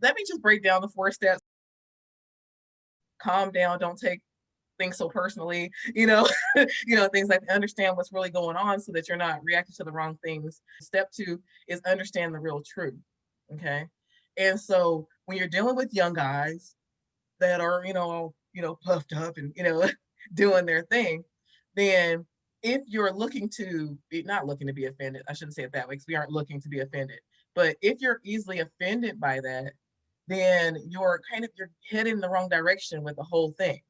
Let me just break down the 4 steps. Calm down, don't take things so personally, things like understand what's really going on so that you're not reacting to the wrong things. Step 2 is understand the real truth. Okay. And so when you're dealing with young guys that are, puffed up and, doing their thing, then if you're looking to be, not looking to be offended, I shouldn't say it that way because we aren't looking to be offended, but if you're easily offended by that, then you're heading in the wrong direction with the whole thing.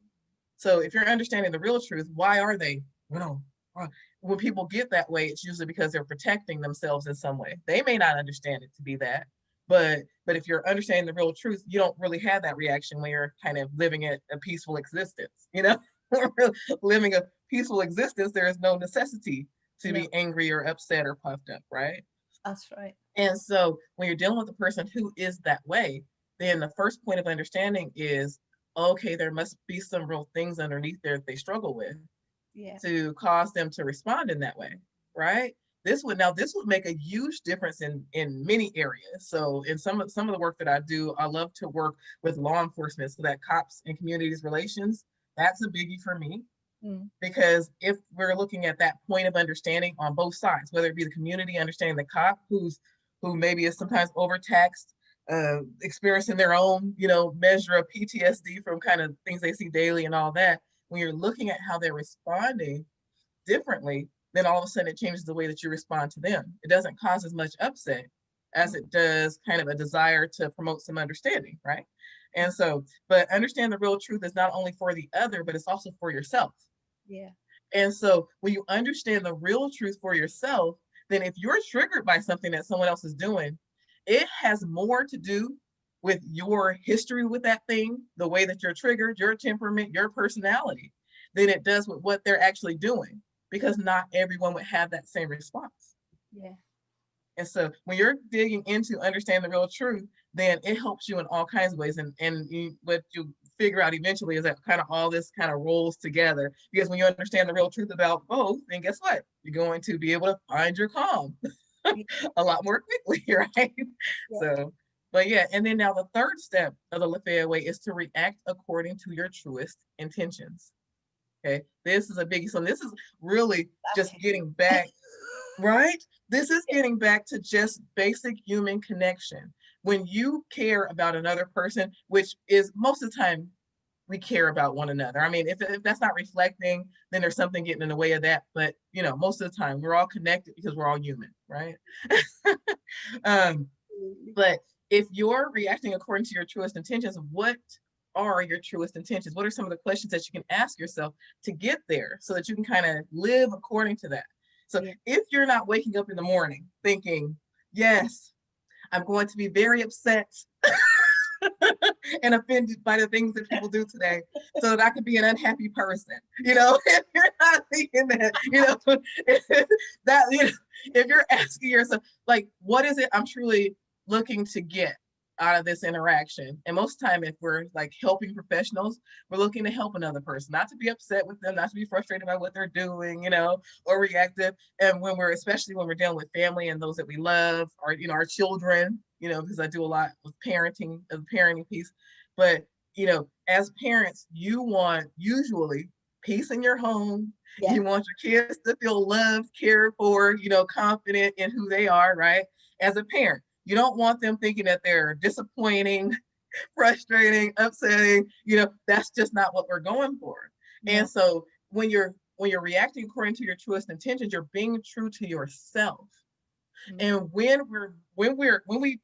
So if you're understanding the real truth, why are they, when people get that way, it's usually because they're protecting themselves in some way. They may not understand it to be that, but if you're understanding the real truth, you don't really have that reaction when you're kind of living a peaceful existence, living a peaceful existence. There is no necessity to be angry or upset or puffed up, right? That's right. And so when you're dealing with a person who is that way, then the first point of understanding is, okay, there must be some real things underneath there that they struggle with to cause them to respond in that way, right? This would make a huge difference in many areas. So in some of the work that I do, I love to work with law enforcement, so that cops and communities relations, that's a biggie for me. Because if we're looking at that point of understanding on both sides, whether it be the community understanding the cop who maybe is sometimes overtaxed, experiencing their own, measure of PTSD from kind of things they see daily and all that, when you're looking at how they're responding differently, then all of a sudden it changes the way that you respond to them. It doesn't cause as much upset as it does kind of a desire to promote some understanding, right? And so, but understand the real truth is not only for the other, but it's also for yourself. Yeah. And so when you understand the real truth for yourself, then if you're triggered by something that someone else is doing, it has more to do with your history with that thing, the way that you're triggered, your temperament, your personality, than it does with what they're actually doing, because not everyone would have that same response. Yeah. And so when you're digging into understanding the real truth, then it helps you in all kinds of ways. And what you figure out eventually is that kind of all this kind of rolls together, because when you understand the real truth about both, then guess what? You're going to be able to find your calm a lot more quickly, right? Yeah. So, but yeah, and then now the third step of the Lafaya Way is to react according to your truest intentions. Okay, this is a biggie. So this is really just getting back, right? This is getting back to just basic human connection. When you care about another person, which is most of the time we care about one another. I mean, if that's not reflecting, then there's something getting in the way of that. But most of the time we're all connected because we're all human, right? But if you're reacting according to your truest intentions, what are your truest intentions? What are some of the questions that you can ask yourself to get there so that you can kind of live according to that? So if you're not waking up in the morning thinking, yes, I'm going to be very upset and offended by the things that people do today so that I could be an unhappy person, if you're not thinking that, if you're asking yourself, like, what is it I'm truly looking to get out of this interaction? And most of the time, if we're like helping professionals, we're looking to help another person, not to be upset with them, not to be frustrated by what they're doing, or reactive. And especially when we're dealing with family and those that we love, or our children, because I do a lot with parenting, the parenting piece. But as parents, you want usually peace in your home. You want your kids to feel loved, cared for, confident in who they are, right? As a parent, you don't want them thinking that they're disappointing, frustrating, upsetting. That's just not what we're going for. And so when you're reacting according to your truest intentions, you're being true to yourself. And when we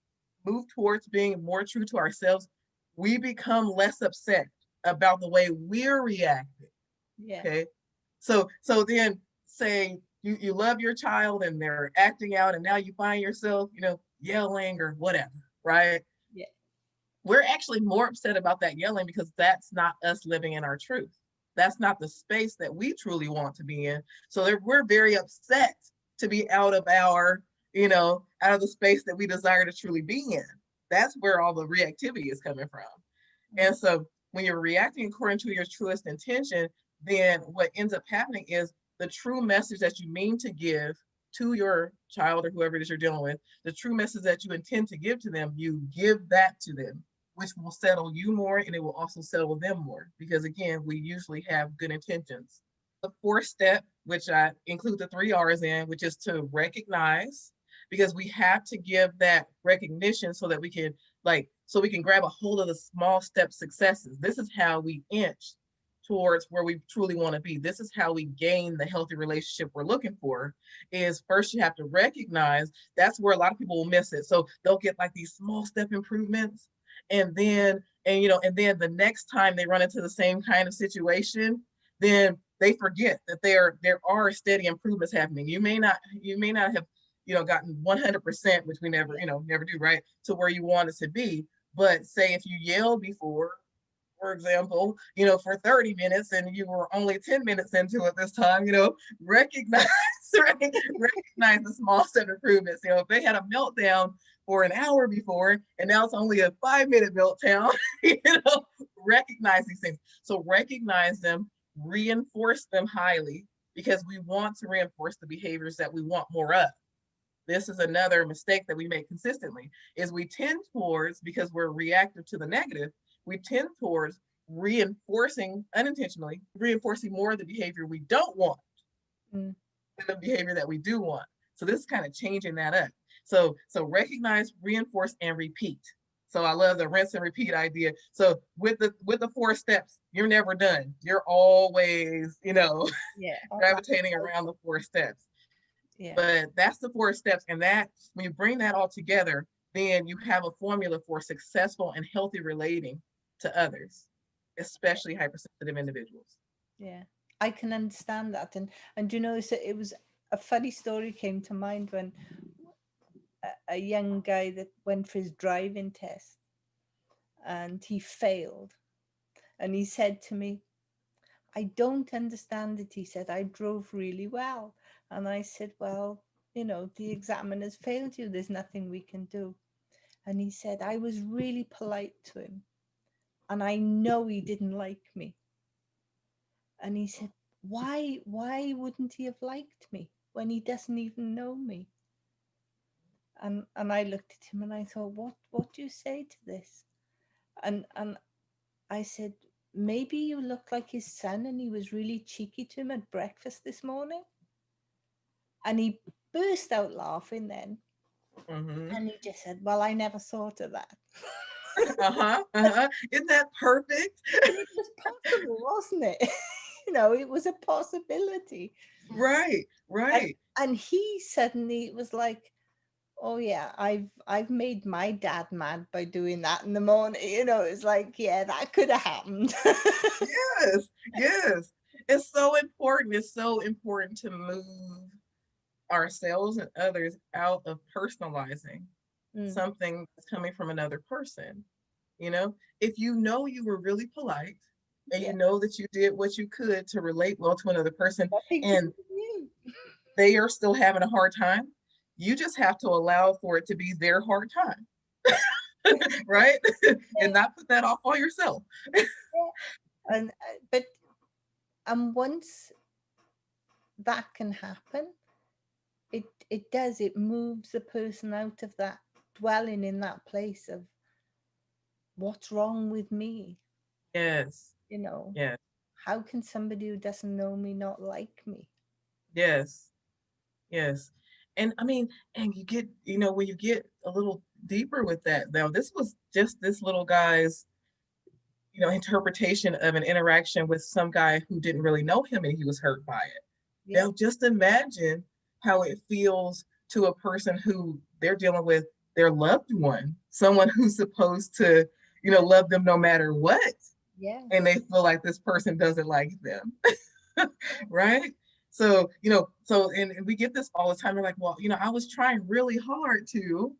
move towards being more true to ourselves, we become less upset about the way we're reacting. Okay. So then say you love your child and they're acting out, and now you find yourself, yelling or whatever, right? Yeah. We're actually more upset about that yelling because that's not us living in our truth. That's not the space that we truly want to be in. So we're very upset to be out of our, out of the space that we desire to truly be in. That's where all the reactivity is coming from. And so when you're reacting according to your truest intention, then what ends up happening is the true message that you mean to give to your child or whoever it is you're dealing with, the true message that you intend to give to them, you give that to them, which will settle you more and it will also settle them more. Because again, we usually have good intentions. The fourth step, which I include the 3 R's in, which is to recognize, because we have to give that recognition so that we can so we can grab a hold of the small step successes. This is how we inch towards where we truly want to be. This is how we gain the healthy relationship we're looking for. Is first you have to recognize. That's where a lot of people will miss it. So they'll get like these small step improvements, and then and then the next time they run into the same kind of situation, then they forget that there are steady improvements happening. You may not have gotten 100%, which we never do, right, to where you want it to be. But say if you yelled before, for example, for 30 minutes and you were only 10 minutes into it this time, recognize, right? Recognize the small step improvements. If they had a meltdown for an hour before and now it's only a 5-minute meltdown, recognize these things. So recognize them, reinforce them highly, because we want to reinforce the behaviors that we want more of. This is another mistake that we make consistently, is we tend towards, because we're reactive to the negative, we tend towards unintentionally reinforcing more of the behavior we don't want than the behavior that we do want. So this is kind of changing that up. So recognize, reinforce, and repeat. So I love the rinse and repeat idea. So with the 4 steps, you're never done. You're always, gravitating around the 4 steps. Yeah. But that's the 4 steps. And that, when you bring that all together, then you have a formula for successful and healthy relating to others, especially hypersensitive individuals. Yeah, I can understand that. And it was a funny story came to mind when a young guy that went for his driving test and he failed. And he said to me, I don't understand it. He said, I drove really well. And I said, well, the examiner's failed you. There's nothing we can do. And he said, I was really polite to him. And I know he didn't like me. And he said, why wouldn't he have liked me when he doesn't even know me? And I looked at him and I thought, what do you say to this? And I said, maybe you look like his son and he was really cheeky to him at breakfast this morning. And he burst out laughing then. Mm-hmm. And he just said, well, I never thought of that. Isn't that perfect? It was possible, wasn't it? It was a possibility. Right. And he suddenly was like, oh yeah, I've made my dad mad by doing that in the morning. It's like, yeah, that could have happened. Yes. It's so important. It's so important to move ourselves and others out of personalizing something that's coming from another person. If you were really polite and you know that you did what you could to relate well to another person and they are still having a hard time, you just have to allow for it to be their hard time. Right? And not put that off on yourself. And once that can happen, it moves the person out of that dwelling in that place of what's wrong with me. Yes. Yes. How can somebody who doesn't know me not like me? Yes. And I mean, and you get, when you get a little deeper with that, now this was just this little guy's, interpretation of an interaction with some guy who didn't really know him and he was hurt by it. Yeah. Now just imagine how it feels to a person who they're dealing with their loved one, someone who's supposed to, love them no matter what. Yeah. And they feel like this person doesn't like them. Right? So, and we get this all the time. We're like, well, I was trying really hard to,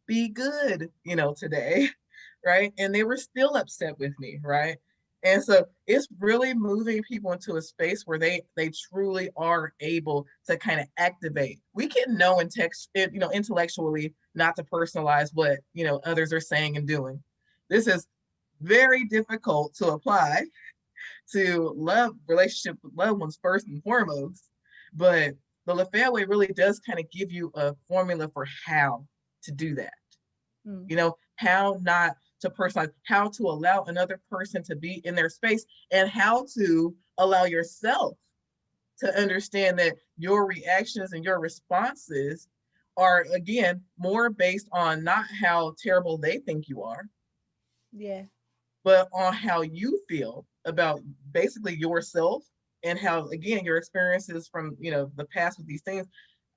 be good, today. Right. And they were still upset with me. Right. And so it's really moving people into a space where they truly are able to kind of activate. We can know in text, intellectually, not to personalize what, others are saying and doing. This is very difficult to apply to relationship with loved ones first and foremost. But the Lafaya Way really does kind of give you a formula for how to do that. You know, how not to personalize, how to allow another person to be in their space, and how to allow yourself to understand that your reactions and your responses are, again, more based on not how terrible they think you are, Yeah. but on how you feel about basically yourself, and how, again, your experiences from, you know, the past with these things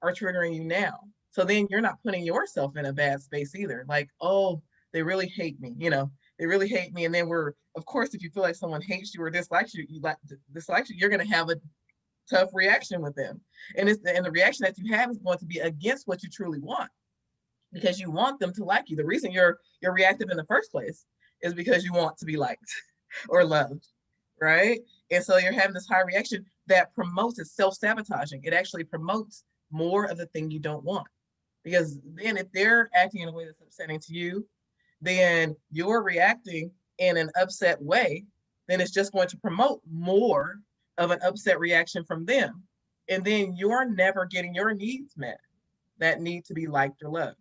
are triggering you now. So then you're not putting yourself in a bad space either. Like, oh, they really hate me, you know, they really hate me. And then we're, of course, if you feel like someone hates you or dislikes you, you're going to have a tough reaction with them. And the reaction that you have is going to be against what you truly want, because you want them to like you. The reason you're reactive in the first place is because you want to be liked or loved, right? And so you're having this high reaction that promotes, it's self-sabotaging. It actually promotes more of the thing you don't want. Because then if they're acting in a way that's upsetting to you, then you're reacting in an upset way, then it's just going to promote more of an upset reaction from them. And then you're never getting your needs met that need to be liked or loved.